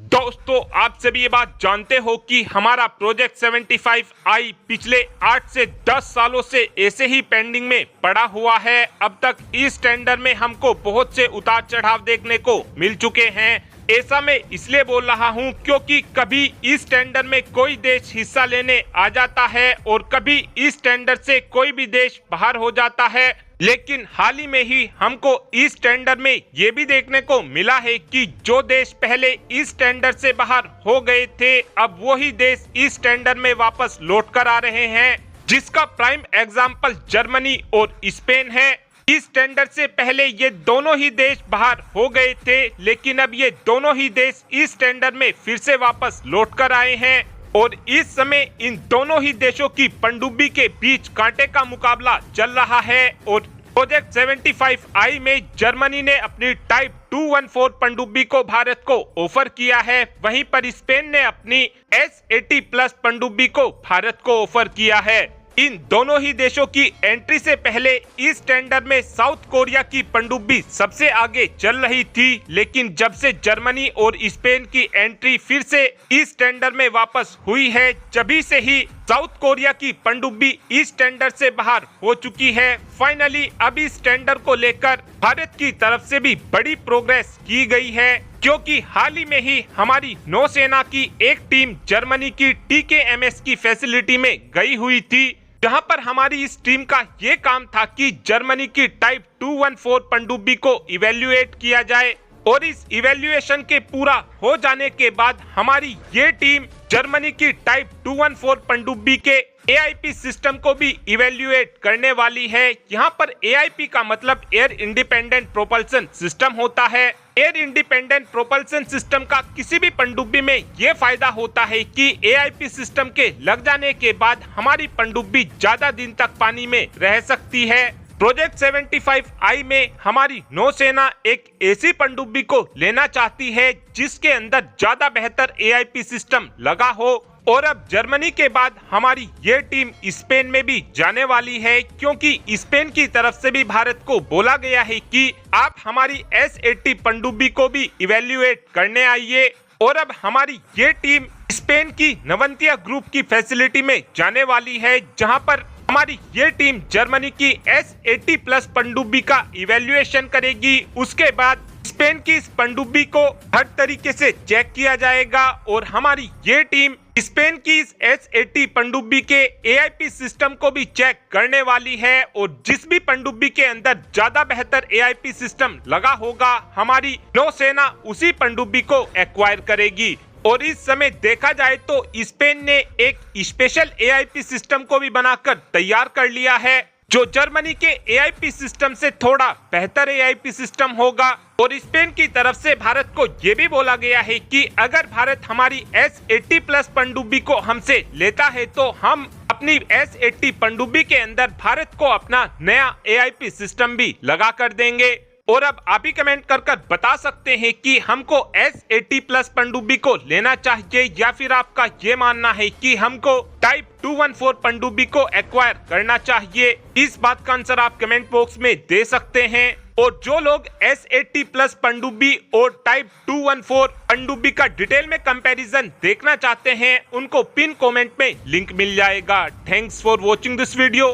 दोस्तों, आप सभी ये बात जानते हो कि हमारा प्रोजेक्ट 75i पिछले 8 से 10 सालों से ऐसे ही पेंडिंग में पड़ा हुआ है। अब तक इस टेंडर में हमको बहुत से उतार चढ़ाव देखने को मिल चुके हैं। ऐसा मैं इसलिए बोल रहा हूं क्योंकि कभी इस टेंडर में कोई देश हिस्सा लेने आ जाता है और कभी इस टेंडर से कोई भी देश बाहर हो जाता है। लेकिन हाल ही में ही हमको इस टेंडर में ये भी देखने को मिला है कि जो देश पहले इस टेंडर से बाहर हो गए थे, अब वही देश इस टेंडर में वापस लौट कर आ रहे हैं, जिसका प्राइम एग्जाम्पल जर्मनी और स्पेन है। इस टेंडर से पहले ये दोनों ही देश बाहर हो गए थे, लेकिन अब ये दोनों ही देश इस टेंडर में फिर से वापस लौट कर आए हैं और इस समय इन दोनों ही देशों की पनडुब्बी के बीच कांटे का मुकाबला चल रहा है। और प्रोजेक्ट 75i में जर्मनी ने अपनी टाइप 214 पनडुब्बी को भारत को ऑफर किया है, वहीं पर स्पेन ने अपनी S80+ पनडुब्बी को भारत को ऑफर किया है। इन दोनों ही देशों की एंट्री से पहले इस टेंडर में साउथ कोरिया की पनडुब्बी सबसे आगे चल रही थी, लेकिन जब से जर्मनी और स्पेन की एंट्री फिर से इस टेंडर में वापस हुई है, जभी से ही साउथ कोरिया की पनडुब्बी इस टेंडर से बाहर हो चुकी है। फाइनली अब इस टेंडर को लेकर भारत की तरफ से भी बड़ी प्रोग्रेस की गई है, क्योंकि हाल ही में ही हमारी नौसेना की एक टीम जर्मनी की TKMS की फैसिलिटी में गई हुई थी, जहां पर हमारी इस टीम का ये काम था कि जर्मनी की टाइप 214 पनडुब्बी को इवेल्युएट किया जाए और इस इवेल्युएशन के पूरा हो जाने के बाद हमारी ये टीम जर्मनी की टाइप 214 पनडुब्बी के AIP सिस्टम को भी इवेल्युएट करने वाली है। यहाँ पर AIP का मतलब एयर इंडिपेंडेंट प्रोपल्सन सिस्टम होता है। एयर इंडिपेंडेंट प्रोपल्सन सिस्टम का किसी भी पनडुब्बी में ये फायदा होता है कि AIP सिस्टम के लग जाने के बाद हमारी पनडुब्बी ज्यादा दिन तक पानी में रह सकती है। प्रोजेक्ट 75i में हमारी नौसेना एक ऐसी पनडुब्बी को लेना चाहती है जिसके अंदर ज्यादा बेहतर AIP सिस्टम लगा हो। और अब जर्मनी के बाद हमारी ये टीम स्पेन में भी जाने वाली है, क्योंकि स्पेन की तरफ से भी भारत को बोला गया है कि आप हमारी S80 पनडुब्बी को भी इवेल्युएट करने आइए। और अब हमारी ये टीम स्पेन की नवंतिया ग्रुप की फैसिलिटी में जाने वाली है, जहां पर हमारी ये टीम जर्मनी की S80+ पनडुब्बी का इवेल्युएशन करेगी। उसके बाद स्पेन की इस पनडुब्बी को हर तरीके से चेक किया जाएगा और हमारी ये टीम स्पेन की इस S80 पनडुब्बी के AIP सिस्टम को भी चेक करने वाली है और जिस भी पनडुब्बी के अंदर ज्यादा बेहतर AIP सिस्टम लगा होगा, हमारी नौसेना उसी पनडुब्बी को एक्वायर करेगी। और इस समय देखा जाए तो स्पेन ने एक स्पेशल AIP सिस्टम को भी बनाकर तैयार कर लिया है, जो जर्मनी के AIP सिस्टम से थोड़ा बेहतर AIP सिस्टम होगा। और स्पेन की तरफ से भारत को ये भी बोला गया है कि अगर भारत हमारी S80+ पनडुब्बी को हमसे लेता है तो हम अपनी S80 पनडुब्बी के अंदर भारत को अपना नया AIP सिस्टम भी लगा कर देंगे। और अब आप ही कमेंट कर बता सकते हैं कि हमको S80+ पनडुब्बी को लेना चाहिए या फिर आपका ये मानना है कि हमको टाइप 214 पनडुब्बी को एक्वायर करना चाहिए। इस बात का आंसर आप कमेंट बॉक्स में दे सकते हैं। और जो लोग S80+ पनडुब्बी और टाइप 214 पनडुब्बी का डिटेल में कंपैरिजन देखना चाहते हैं, उनको पिन कमेंट में लिंक मिल जाएगा। Thanks for watching this video.